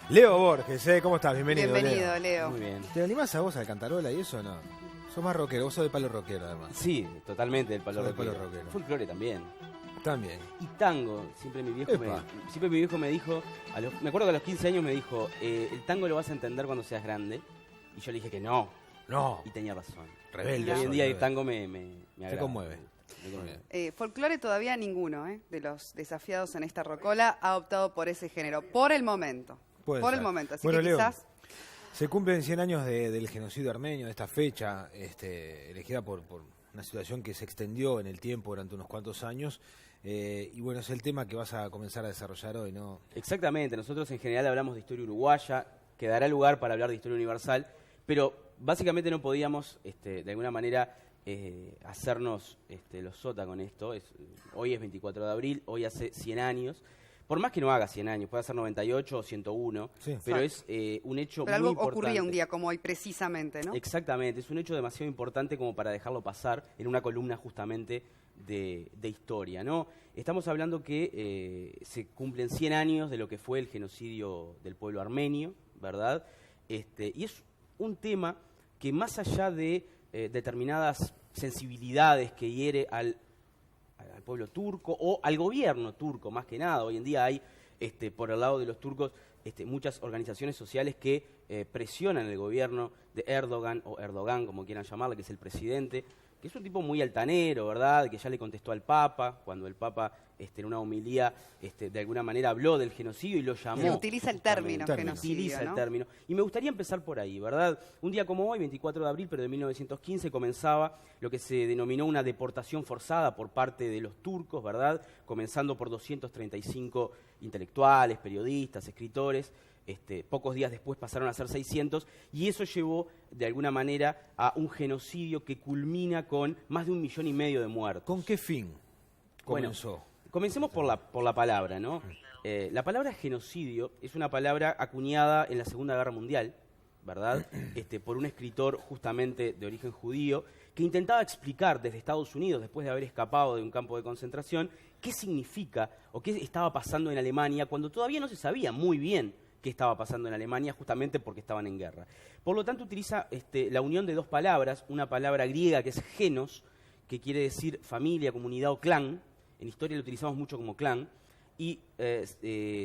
Leo Borges, ¿cómo estás? Bienvenido, Bienvenido, Leo. Muy bien. ¿Te animás a vos al cantarola y eso o no? Sos más rockero, vos sos de palo rockero además. Sí, totalmente del palo Sos del rockero. palo rockero. Folclore también. También. Y tango, siempre mi viejo Epa. me dijo, me acuerdo que a los 15 años me dijo, el tango lo vas a entender cuando seas grande. Y yo le dije que no, No, y tenía razón. rebelde. Y hoy en sos, día el rebelde. tango me Te agrada. conmueve. Me conmueve. Folclore todavía ninguno de los desafiados en esta rocola ha optado por ese género, por el momento. Puede por ser. el momento, así Bueno, que Leo, quizás... se cumplen 100 años del genocidio armenio, de esta fecha, elegida por una situación que se extendió en el tiempo durante unos cuantos años. Y bueno, es el tema que vas a comenzar a desarrollar hoy, ¿no? Exactamente, nosotros en general hablamos de historia uruguaya, que dará lugar para hablar de historia universal, pero básicamente no podíamos, de alguna manera, hacernos los sota con esto. Hoy es 24 de abril, hoy hace 100 años. Por más que no haga 100 años, puede ser 98 o 101, Sí. pero es un hecho Pero muy algo importante. ocurría un día como hoy precisamente, ¿no? Exactamente, es un hecho demasiado importante como para dejarlo pasar en una columna justamente de historia, ¿no? Estamos hablando que se cumplen 100 años de lo que fue el genocidio del pueblo armenio, ¿verdad? Y es un tema que más allá de determinadas sensibilidades que hiere al pueblo turco o al gobierno turco, más que nada. Hoy en día hay, por el lado de los turcos, muchas organizaciones sociales que presionan el gobierno de Erdogan, o Erdogan, como quieran llamarle, que es el presidente, que es un tipo muy altanero, ¿verdad?, que ya le contestó al Papa, cuando el Papa en una homilía de alguna manera habló del genocidio y lo llamó. Se utiliza el término Término. genocidio, Utiliza ¿no? el término. Y me gustaría empezar por ahí, ¿verdad? Un día como hoy, 24 de abril, pero de 1915, comenzaba lo que se denominó una deportación forzada por parte de los turcos, ¿verdad? Comenzando por 235 intelectuales, periodistas, escritores. Pocos días después pasaron a ser 600, y eso llevó, de alguna manera, a un genocidio que culmina con más de 1,5 millones de muertos. ¿Con qué fin Bueno, comenzó? Comencemos por la palabra, ¿no? La palabra genocidio es una palabra acuñada en la Segunda Guerra Mundial, ¿verdad? Por un escritor justamente de origen judío que intentaba explicar desde Estados Unidos, después de haber escapado de un campo de concentración, qué significa o qué estaba pasando en Alemania cuando todavía no se sabía muy bien qué estaba pasando en Alemania, justamente porque estaban en guerra. Por lo tanto, utiliza la unión de dos palabras, una palabra griega que es genos, que quiere decir familia, comunidad o clan. En historia lo utilizamos mucho como clan, y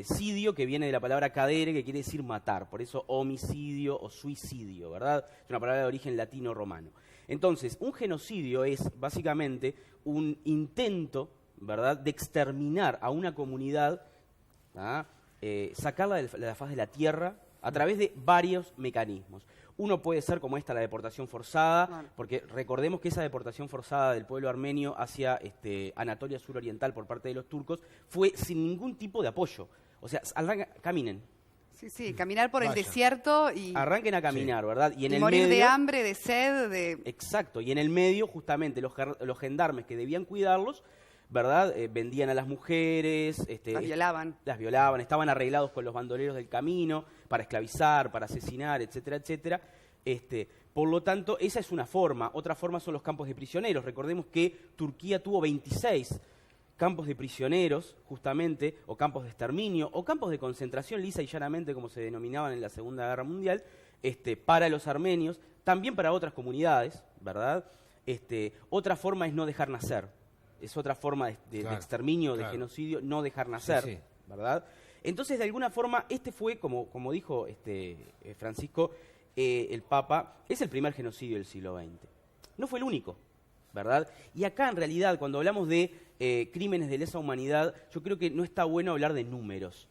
sidio, que viene de la palabra cadere, que quiere decir matar, por eso homicidio o suicidio, ¿verdad? Es una palabra de origen latino-romano. Entonces, un genocidio es básicamente un intento, ¿verdad?, de exterminar a una comunidad, ¿ah?, sacarla de la faz de la tierra a través de varios mecanismos. Uno puede ser como esta, la deportación forzada, Bueno. porque recordemos que esa deportación forzada del pueblo armenio hacia Anatolia suroriental por parte de los turcos fue sin ningún tipo de apoyo. O sea, caminen, Sí, caminar por el Vaya. desierto y arranquen a caminar, ¿verdad? Y en y el morir medio, de hambre, de sed, de... exacto, y en el medio justamente los gendarmes que debían cuidarlos, ¿verdad? Vendían a las mujeres, las violaban. estaban arreglados con los bandoleros del camino para esclavizar, para asesinar, etcétera, etcétera. Por lo tanto, esa es una forma. Otra forma son los campos de prisioneros. Recordemos que Turquía tuvo 26 campos de prisioneros, justamente, o campos de exterminio, o campos de concentración, lisa y llanamente, como se denominaban en la Segunda Guerra Mundial, para los armenios, también para otras comunidades, ¿verdad? Otra forma es no dejar nacer. Es otra forma de Claro, exterminio, claro. de genocidio, no dejar nacer, Sí. ¿verdad? Entonces, de alguna forma, fue, como dijo Francisco, el Papa, es el primer genocidio del siglo XX. No fue el único, ¿verdad? Y acá, en realidad, cuando hablamos de crímenes de lesa humanidad, yo creo que no está bueno hablar de números,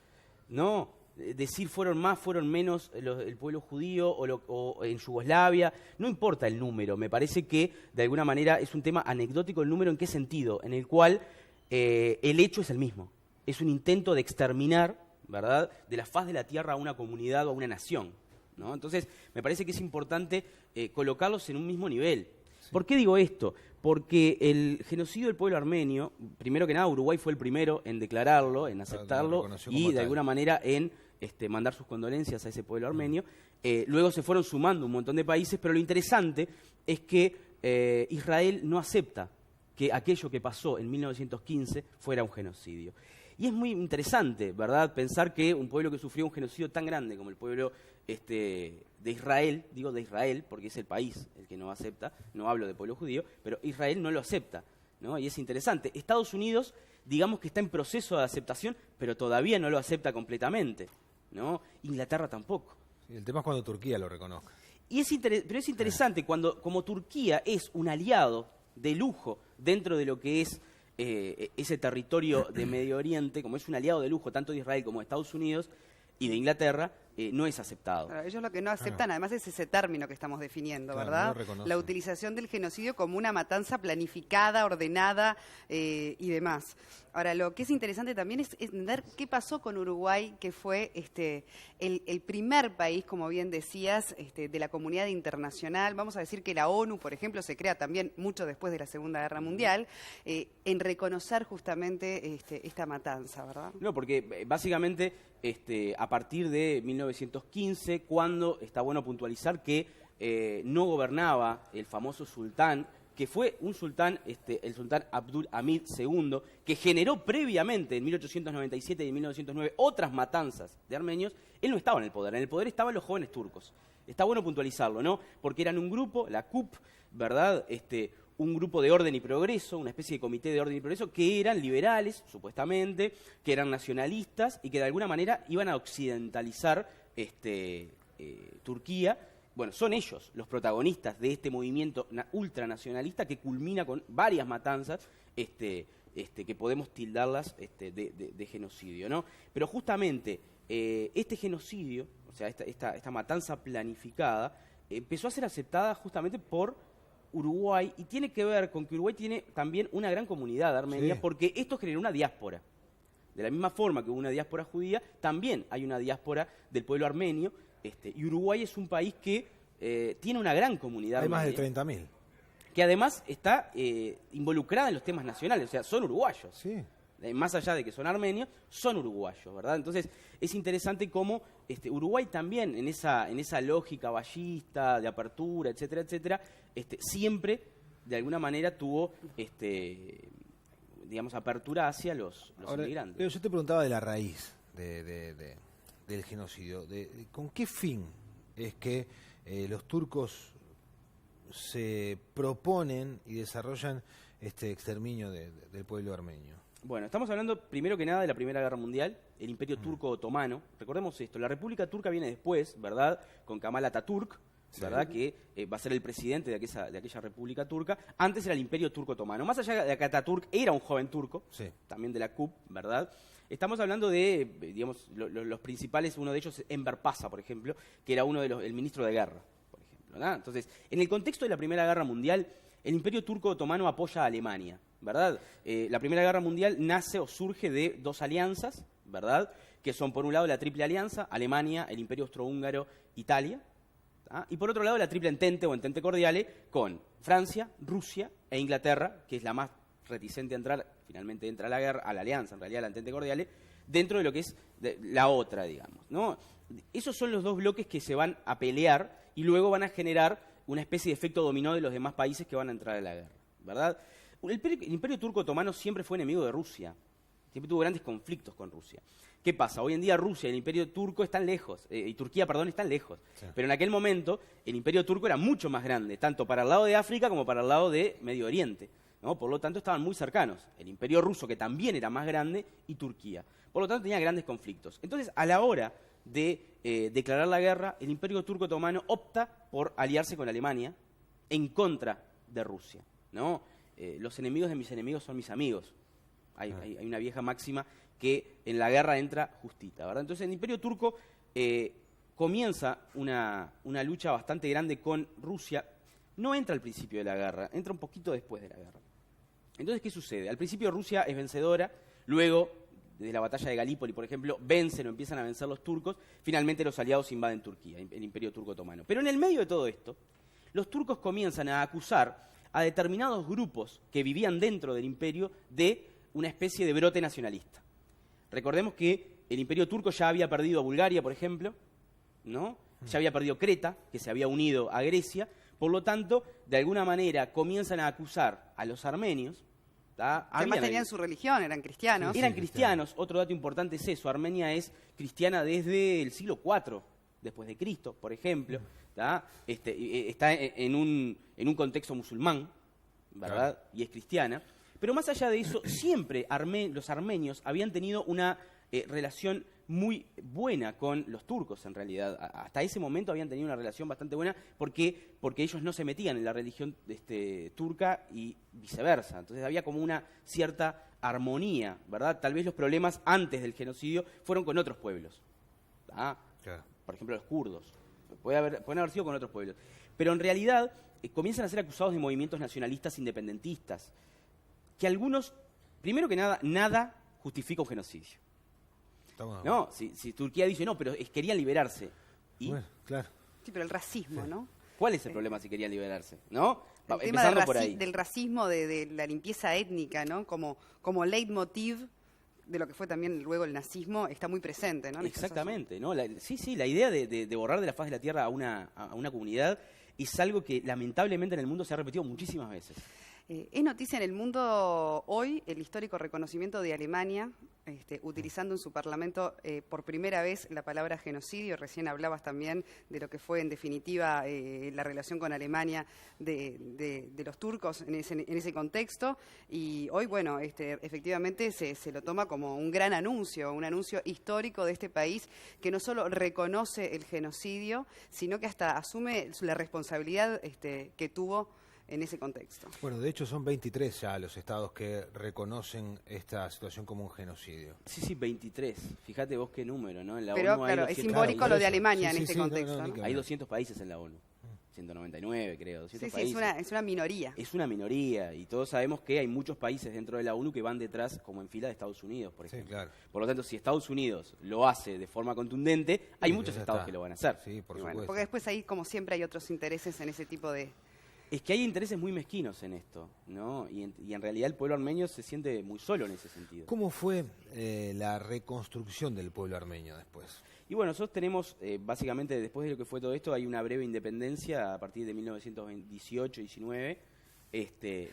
¿no? Decir fueron más, fueron menos el pueblo judío o en Yugoslavia, no importa el número, me parece que de alguna manera es un tema anecdótico el número. ¿En qué sentido? En el cual el hecho es el mismo, es un intento de exterminar, ¿verdad?, de la faz de la tierra a una comunidad o a una nación, ¿no? Entonces me parece que es importante colocarlos en un mismo nivel. ¿Por qué digo esto? Porque el genocidio del pueblo armenio, primero que nada, Uruguay fue el primero en declararlo, en aceptarlo reconoció como y de tal. alguna manera en mandar sus condolencias a ese pueblo armenio. Luego se fueron sumando un montón de países, pero lo interesante es que Israel no acepta que aquello que pasó en 1915 fuera un genocidio. Y es muy interesante, ¿verdad?, pensar que un pueblo que sufrió un genocidio tan grande como el pueblo de Israel, digo de Israel porque es el país el que no acepta, no hablo de pueblo judío, pero Israel no lo acepta, ¿no? Y es interesante. Estados Unidos, digamos que está en proceso de aceptación, pero todavía no lo acepta completamente, ¿no? Inglaterra tampoco. Sí, el tema es cuando Turquía lo reconozca. Pero es interesante cuando, como Turquía es un aliado de lujo dentro de lo que es ese territorio de Medio Oriente, como es un aliado de lujo tanto de Israel como de Estados Unidos y de Inglaterra, no es aceptado. Claro, ellos lo que no aceptan, además, es ese término que estamos definiendo, Claro, ¿verdad? no lo reconocen. La utilización del genocidio como una matanza planificada, ordenada y demás. Ahora, lo que es interesante también es entender qué pasó con Uruguay, que fue el primer país, como bien decías, de la comunidad internacional. Vamos a decir que la ONU, por ejemplo, se crea también mucho después de la Segunda Guerra Mundial, en reconocer justamente esta matanza, ¿verdad? No, porque básicamente a partir de 1915, cuando está bueno puntualizar que no gobernaba el famoso sultán, que fue un sultán, el sultán Abdul Hamid II, que generó previamente en 1897 y en 1909 otras matanzas de armenios. Él no estaba en el poder estaban los jóvenes turcos. Está bueno puntualizarlo, ¿no? Porque eran un grupo, la CUP, ¿verdad?, un grupo de orden y progreso, una especie de comité de orden y progreso, que eran liberales, supuestamente, que eran nacionalistas y que de alguna manera iban a occidentalizar Turquía. Bueno, son ellos los protagonistas de este movimiento ultranacionalista que culmina con varias matanzas que podemos tildarlas de genocidio, ¿no? Pero justamente este genocidio, o sea, esta matanza planificada, empezó a ser aceptada justamente por Uruguay, y tiene que ver con que Uruguay tiene también una gran comunidad armenia, sí, porque esto generó una diáspora. De la misma forma que hubo una diáspora judía, también hay una diáspora del pueblo armenio, y Uruguay es un país que tiene una gran comunidad armenia. Hay armenia, más de 30.000. que además está involucrada en los temas nacionales, o sea, son uruguayos. Sí. Más allá de que son armenios, son uruguayos, ¿verdad? Entonces, es interesante cómo Uruguay también, en esa lógica ballista, de apertura, etcétera, etcétera, siempre, de alguna manera, tuvo, digamos, apertura hacia los Ahora, inmigrantes. Pero yo te preguntaba de la raíz del genocidio. ¿Con qué fin es que los turcos se proponen y desarrollan este exterminio del pueblo armenio? Bueno, estamos hablando primero que nada de la Primera Guerra Mundial, el Imperio Turco Otomano. Recordemos esto, la República Turca viene después, ¿verdad?, con Kemal Atatürk, ¿verdad?, sí, que va a ser el presidente de aquella República Turca. Antes era el Imperio Turco Otomano. Más allá de que Atatürk era un joven turco, sí, también de la CUP, ¿verdad?, estamos hablando de, digamos, los principales, uno de ellos es Enver Paşa, por ejemplo, que era el ministro de guerra, por ejemplo, ¿verdad? Entonces, en el contexto de la Primera Guerra Mundial, el Imperio Turco Otomano apoya a Alemania, ¿verdad? La Primera Guerra Mundial nace o surge de dos alianzas, ¿verdad?, que son por un lado la Triple Alianza, Alemania, el Imperio Austrohúngaro, Italia, ¿tá?, y por otro lado la Triple Entente o Entente Cordiale con Francia, Rusia e Inglaterra, que es la más reticente a entrar, finalmente entra a la alianza, en realidad a la Entente Cordiale, dentro de lo que es la otra, digamos, ¿no? Esos son los dos bloques que se van a pelear y luego van a generar una especie de efecto dominó de los demás países que van a entrar a la guerra, ¿verdad? El Imperio Turco Otomano siempre fue enemigo de Rusia, siempre tuvo grandes conflictos con Rusia. ¿Qué pasa? Hoy en día Rusia y el Imperio Turco están lejos, y Turquía, perdón, están lejos. Sí. Pero en aquel momento el Imperio Turco era mucho más grande, tanto para el lado de África como para el lado de Medio Oriente, ¿no? Por lo tanto estaban muy cercanos. El Imperio Ruso, que también era más grande, y Turquía. Por lo tanto tenía grandes conflictos. Entonces, a la hora de declarar la guerra, el Imperio Turco Otomano opta por aliarse con Alemania en contra de Rusia, ¿no? Los enemigos de mis enemigos son mis amigos. Hay una vieja máxima que en la guerra entra justita, ¿verdad? Entonces el Imperio Turco comienza una lucha bastante grande con Rusia. No entra al principio de la guerra, entra un poquito después de la guerra. Entonces, ¿qué sucede? Al principio Rusia es vencedora, luego, desde la batalla de Galípoli, por ejemplo, vencen o empiezan a vencer los turcos, finalmente los aliados invaden Turquía, el Imperio Turco Otomano. Pero en el medio de todo esto, los turcos comienzan a acusar a determinados grupos que vivían dentro del imperio de una especie de brote nacionalista. Recordemos que el Imperio Turco ya había perdido a Bulgaria, por ejemplo, ¿no? Ya había perdido Creta, que se había unido a Grecia. Por lo tanto, de alguna manera comienzan a acusar a los armenios, Además tenían su religión, eran cristianos. Eran cristianos. Otro dato importante es eso. Armenia es cristiana desde el siglo IV después de Cristo, por ejemplo. Está en un contexto musulmán, ¿verdad? Claro. Y es cristiana. Pero más allá de eso, siempre los armenios habían tenido una relación muy buena con los turcos, en realidad. Hasta ese momento habían tenido una relación bastante buena porque ellos no se metían en la religión turca y viceversa. Entonces había como una cierta armonía, ¿verdad? Tal vez los problemas antes del genocidio fueron con otros pueblos. Claro. Por ejemplo, los kurdos. Pueden haber sido con otros pueblos. Pero en realidad comienzan a ser acusados de movimientos nacionalistas independentistas. Que algunos, primero que nada justifica un genocidio. No, si Turquía dice no, pero querían liberarse. ¿Y? Bueno, claro. Sí, pero el racismo, ¿no? ¿Cuál es el problema si querían liberarse? ¿No? El tema del racismo, de la limpieza étnica, ¿no? Como leitmotiv de lo que fue también luego el nazismo, está muy presente, ¿no? Exactamente, ¿no? La idea de borrar de la faz de la tierra a una comunidad es algo que lamentablemente en el mundo se ha repetido muchísimas veces. Es noticia en el mundo hoy el histórico reconocimiento de Alemania, utilizando en su parlamento por primera vez la palabra genocidio. Recién hablabas también de lo que fue en definitiva la relación con Alemania de los turcos en ese contexto. Y hoy, bueno, efectivamente se lo toma como un gran anuncio, un anuncio histórico de este país que no solo reconoce el genocidio, sino que hasta asume la responsabilidad que tuvo en ese contexto. Bueno, de hecho son 23 ya los estados que reconocen esta situación como un genocidio. Sí, 23. Fíjate vos qué número, ¿no? En la Pero ONU claro, es simbólico lo de Alemania en este contexto. No, hay 200 países en la ONU. 199, creo. 200 países. Es una minoría. Es una minoría, y todos sabemos que hay muchos países dentro de la ONU que van detrás, como en fila de Estados Unidos, por ejemplo. Claro. Por lo tanto, si Estados Unidos lo hace de forma contundente, hay muchos estados que lo van a hacer. Sí, por supuesto. Bueno, porque después ahí, como siempre, hay otros intereses en ese tipo de... Es que hay intereses muy mezquinos en esto, ¿no? Y en realidad el pueblo armenio se siente muy solo en ese sentido. ¿Cómo fue la reconstrucción del pueblo armenio después? Y bueno, nosotros tenemos, básicamente, después de lo que fue todo esto, hay una breve independencia a partir de 1918-19,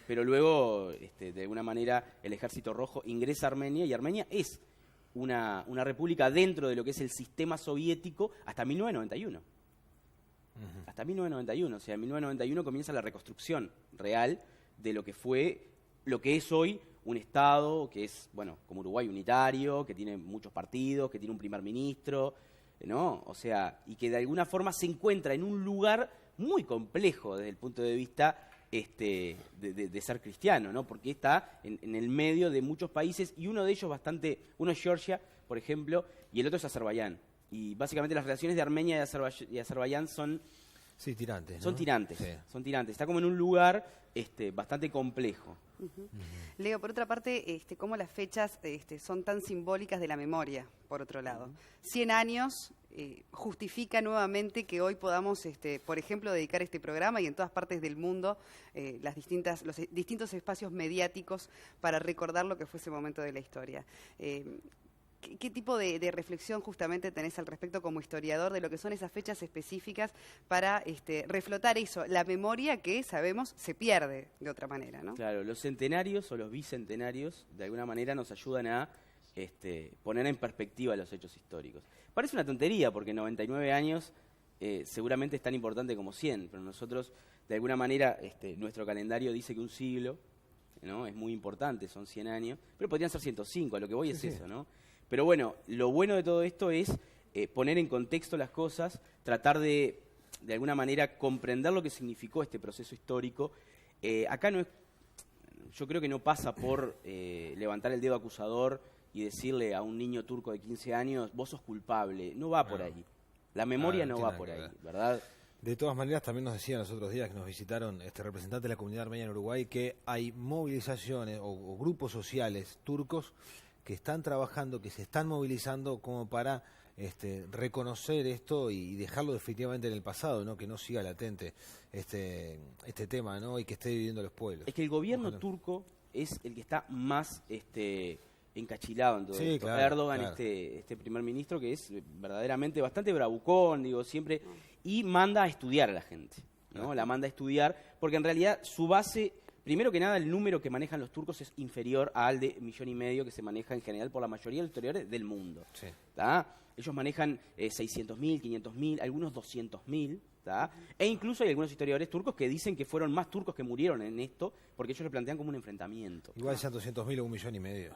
pero luego, de alguna manera, el Ejército Rojo ingresa a Armenia, y Armenia es una república dentro de lo que es el sistema soviético hasta 1991. Hasta 1991, o sea, en 1991 comienza la reconstrucción real de lo que es hoy un Estado que es, bueno, como Uruguay, unitario, que tiene muchos partidos, que tiene un primer ministro, ¿no? O sea, y que de alguna forma se encuentra en un lugar muy complejo desde el punto de vista de ser cristiano, ¿no? Porque está en el medio de muchos países, y uno de ellos uno es Georgia, por ejemplo, y el otro es Azerbaiyán. Y básicamente las relaciones de Armenia y Azerbaiyán son tirantes, ¿no? Son tirantes. Está como en un lugar bastante complejo. Leo, por otra parte, cómo las fechas son tan simbólicas de la memoria, por otro lado. 100 años justifica nuevamente que hoy podamos, por ejemplo, dedicar este programa y en todas partes del mundo los distintos espacios mediáticos para recordar lo que fue ese momento de la historia. ¿Qué tipo de reflexión justamente tenés al respecto como historiador de lo que son esas fechas específicas para reflotar eso, la memoria que sabemos se pierde de otra manera, ¿no? Claro, los centenarios o los bicentenarios de alguna manera nos ayudan a poner en perspectiva los hechos históricos. Parece una tontería porque 99 años seguramente es tan importante como 100, pero nosotros de alguna manera nuestro calendario dice que un siglo, ¿no? Es muy importante, son 100 años, pero podrían ser 105, a lo que voy es eso, ¿no? Pero bueno, lo bueno de todo esto es poner en contexto las cosas, tratar de alguna manera comprender lo que significó este proceso histórico. Acá yo creo que no pasa por levantar el dedo acusador y decirle a un niño turco de 15 años, vos sos culpable. No va por ahí. La memoria no va por ahí, ¿verdad? De todas maneras, también nos decían los otros días que nos visitaron representantes de la comunidad armenia en Uruguay que hay movilizaciones o grupos sociales turcos que están trabajando, que se están movilizando como para reconocer esto y dejarlo definitivamente en el pasado, ¿no? Que no siga latente este tema, ¿no? Y que esté viviendo los pueblos. Es que el gobierno turco es el que está más encachilado en todo esto. Claro, Erdogan, claro. Este primer ministro, que es verdaderamente bastante bravucón, digo, siempre, y manda a estudiar a la gente, ¿no? La manda a estudiar, porque en realidad su base Primero que nada, el número que manejan los turcos es inferior al de 1,5 millones que se maneja en general por la mayoría de los historiadores del mundo. Sí. ¿Tá? Ellos manejan 600.000, 500.000, algunos 200.000. ¿Tá? E incluso hay algunos historiadores turcos que dicen que fueron más turcos que murieron en esto, porque ellos lo plantean como un enfrentamiento. Igual sean 200.000 o 1,5 millones.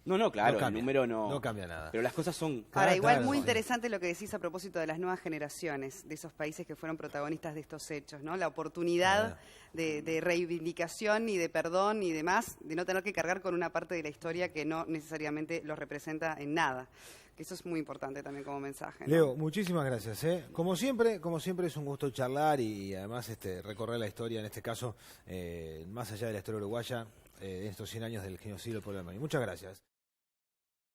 No, claro, cambia, el número no cambia nada. Pero las cosas son... Ahora, igual claro, muy sí. interesante lo que decís a propósito de las nuevas generaciones, de esos países que fueron protagonistas de estos hechos, ¿no? La oportunidad de reivindicación y de perdón y demás, de no tener que cargar con una parte de la historia que no necesariamente los representa en nada. Que eso es muy importante también como mensaje, ¿no? Leo, muchísimas gracias. Como siempre es un gusto charlar y además recorrer la historia, en este caso, más allá de la historia uruguaya, en estos 100 años del genocidio del pueblo armenio. Muchas gracias.